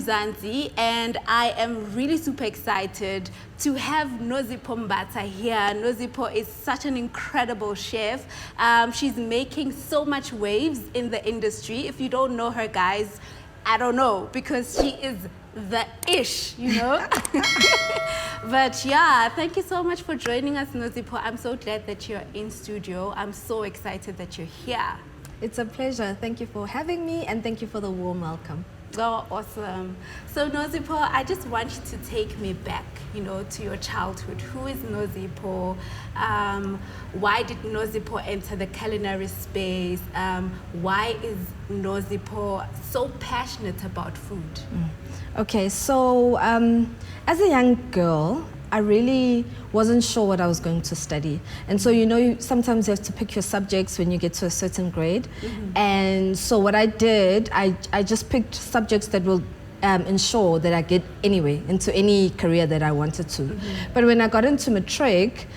Mzansi, and I am really super excited to have Nozipho MBATHA here. Nozipho is such an incredible chef. She's making so much waves in the industry. If you don't know her, guys, I don't know, because she is the ish, you know? But yeah, thank you so much for joining us, Nozipho. I'm so glad that you're in studio. I'm so excited that you're here. It's a pleasure. Thank you for having me, and thank you for the warm welcome. Oh, awesome. So Nozipho, I just want you to take me back, you know, to your childhood. Who is Nozipho? Why did Nozipho enter the culinary space? Why is Nozipho so passionate about food? Okay, so as a young girl, I really wasn't sure what I was going to study. And so, you know, sometimes you have to pick your subjects when you get to a certain grade. And so what I did, I just picked subjects that will ensure that I get anyway into any career that I wanted to. But when I got into matric,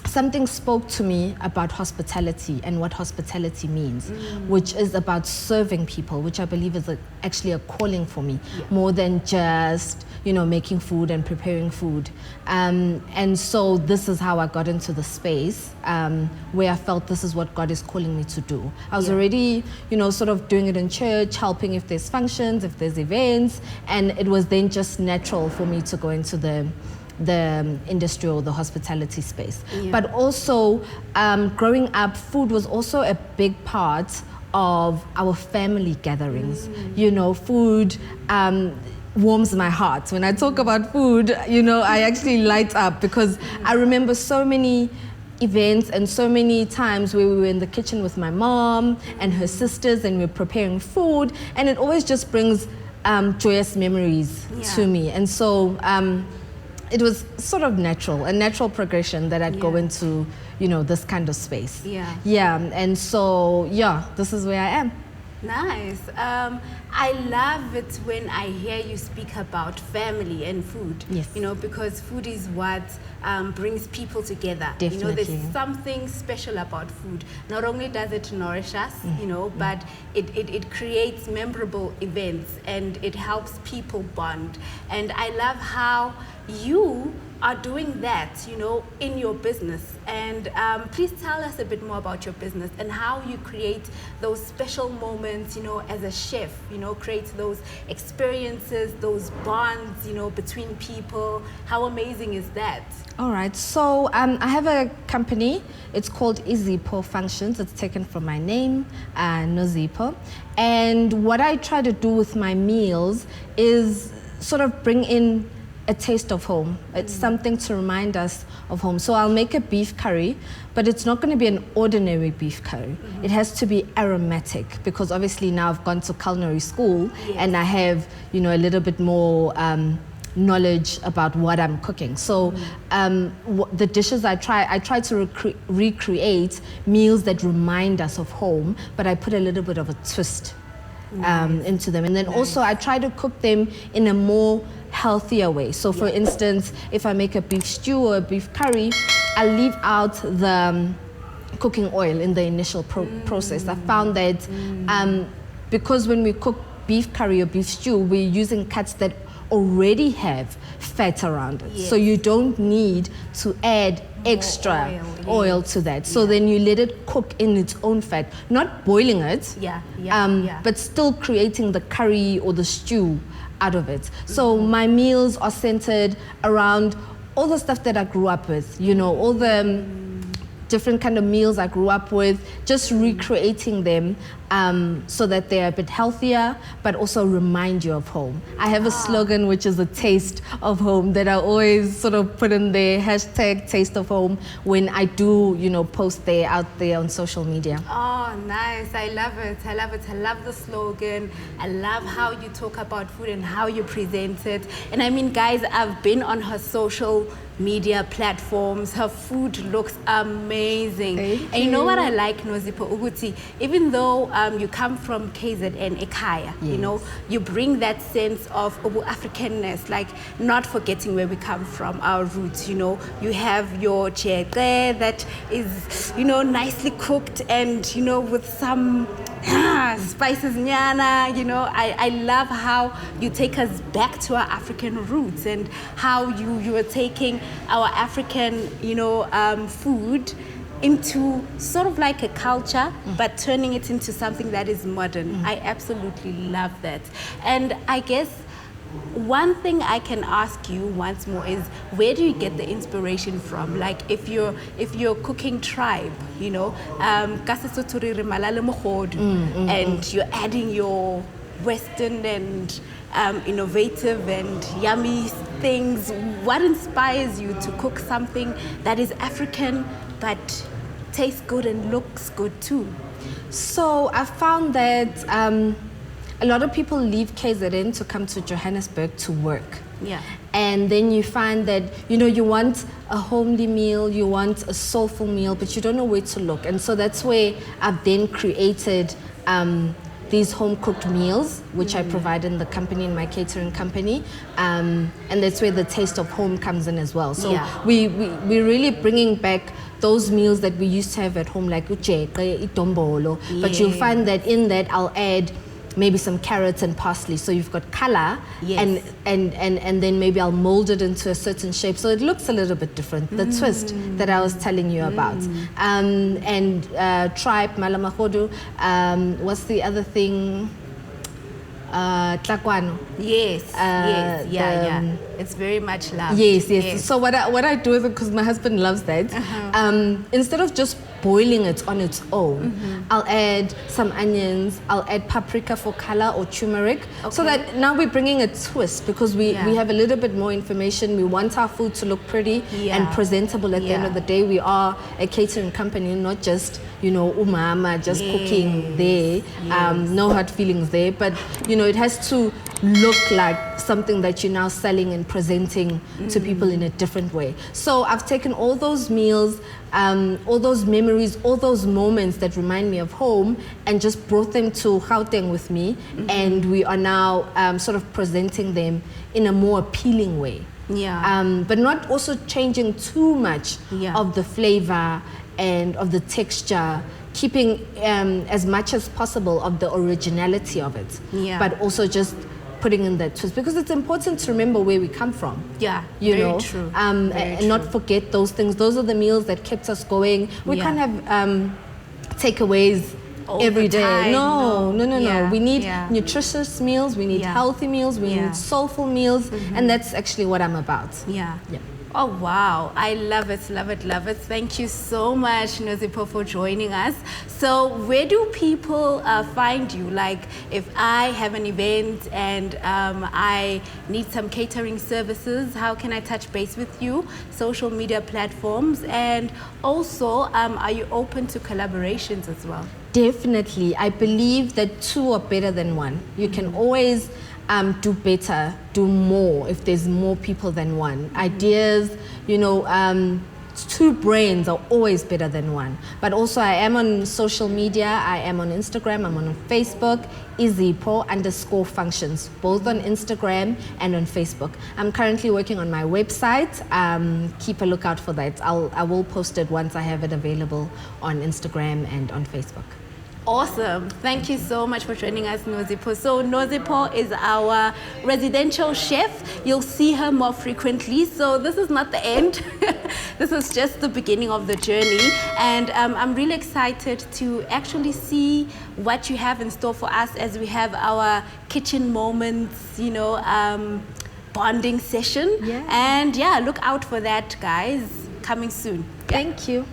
something spoke to me about hospitality and what hospitality means, which is about serving people, which I believe is actually a calling for me, more than just, you know, making food and preparing food. And so this is how I got into the space where I felt this is what God is calling me to do. I was already, you know, sort of doing it in church, helping if there's functions, if there's events, and it was then just natural for me to go into the industry or the hospitality space. But also, growing up, food was also a big part of our family gatherings. You know, food warms my heart. When I talk about food, you know, I actually light up, because I remember so many events and so many times where we were in the kitchen with my mom and her sisters, and we're preparing food, and it always just brings joyous memories to me. And so it was sort of a natural progression that I'd go into, you know, this kind of space. And so, this is where I am. Nice. I love it when I hear you speak about family and food. You know, because food is what brings people together. You know, there's something special about food. Not only does it nourish us, you know, but it creates memorable events, and it helps people bond. And I love how you are doing that, you know, in your business. And please tell us a bit more about your business and how you create those special moments, you know, as a chef, you know, create those experiences, those bonds, you know, between people. How amazing is that? All right, so I have a company. It's called Nozipho Functions. It's taken from my name, Nozipho. And what I try to do with my meals is sort of bring in a taste of home. It's something to remind us of home. So I'll make a beef curry, but it's not going to be an ordinary beef curry. It has to be aromatic, because obviously now I've gone to culinary school and I have, you know, a little bit more knowledge about what I'm cooking. So the dishes I try to recreate meals that remind us of home, but I put a little bit of a twist into them. And then also I try to cook them in a more healthier way. So for instance, if I make a beef stew or a beef curry, I leave out the cooking oil in the initial process. I found that because when we cook beef curry or beef stew, we're using cuts that already have fat around it. So you don't need to add extra oil to that. So then you let it cook in its own fat, not boiling it, but still creating the curry or the stew out of it. So my meals are centered around all the stuff that I grew up with, you know, all the different kind of meals I grew up with, just recreating them so that they're a bit healthier, but also remind you of home. I have a slogan, which is a taste of home, that I always sort of put in there, hashtag taste of home, when I do, you know, post out there on social media. Oh, nice. I love it. I love it. I love the slogan. I love how you talk about food and how you present it. And I mean, guys, I've been on her social media platforms. Her food looks amazing. And you know what I like, Nozipho Uguti? Even though you come from KZN Ekaya, you know, you bring that sense of Africanness, like not forgetting where we come from, our roots, you know. You have your chete that is, you know, nicely cooked and, you know, with some spices nyana, you know. I love how you take us back to our African roots and how you are taking our African, you know, food into sort of like a culture, but turning it into something that is modern. I absolutely love that. And I guess one thing I can ask you once more is, where do you get the inspiration from? Like if you're cooking tribe, you know, and you're adding your Western and innovative and yummy things, what inspires you to cook something that is African but tastes good and looks good too? So I found that a lot of people leave KZN to come to Johannesburg to work. Yeah. And then you find that, you know, you want a homely meal, you want a soulful meal, but you don't know where to look. And so that's where I've then created these home-cooked meals, which I provide in the company, in my catering company. And that's where the taste of home comes in as well. So we're really bringing back those meals that we used to have at home, like ujeqe, itombolo. But you'll find that in that I'll add maybe some carrots and parsley, so you've got color, and then maybe I'll mold it into a certain shape so it looks a little bit different, the twist that I was telling you about. And tribe, malamahodu, what's the other thing? Tlakwano. Yes, it's very much loved. Yes. So what I do with it, because my husband loves that, instead of just boiling it on its own, I'll add some onions, I'll add paprika for color or turmeric, so that now we're bringing a twist, because we have a little bit more information. We want our food to look pretty and presentable. At the end of the day, we are a catering company, not just, you know, umama just cooking there. No hard feelings there, but you know, it has to look like something that you're now selling and presenting to people in a different way. So I've taken all those meals, all those memories, all those moments that remind me of home, and just brought them to Gauteng with me, and we are now sort of presenting them in a more appealing way. But not also changing too much of the flavor and of the texture, keeping as much as possible of the originality of it, but also just putting in that twist, because it's important to remember where we come from. You know, true. And not forget those things. Those are the meals that kept us going. We can't have takeaways every day. No. We need nutritious meals, we need healthy meals, we need soulful meals, and that's actually what I'm about. Oh, wow. I love it. Thank you so much, Nozipho, for joining us. So where do people find you? Like, if I have an event and I need some catering services, how can I touch base with you? Social media platforms, and also, are you open to collaborations as well? Definitely. I believe that two are better than one. You can always do better, do more if there's more people than one. Ideas, you know, two brains are always better than one. But also, I am on social media. I am on Instagram, I'm on Facebook, Nozipho_functions, both on Instagram and on Facebook. I'm currently working on my website. Keep a lookout for that. I will post it once I have it available on Instagram and on Facebook. Awesome. Thank you so much for joining us, Nozipho. So Nozipho is our residential chef. You'll see her more frequently. So this is not the end. This is just the beginning of the journey. And I'm really excited to actually see what you have in store for us as we have our kitchen moments, you know, bonding session. And look out for that, guys, coming soon. Thank you.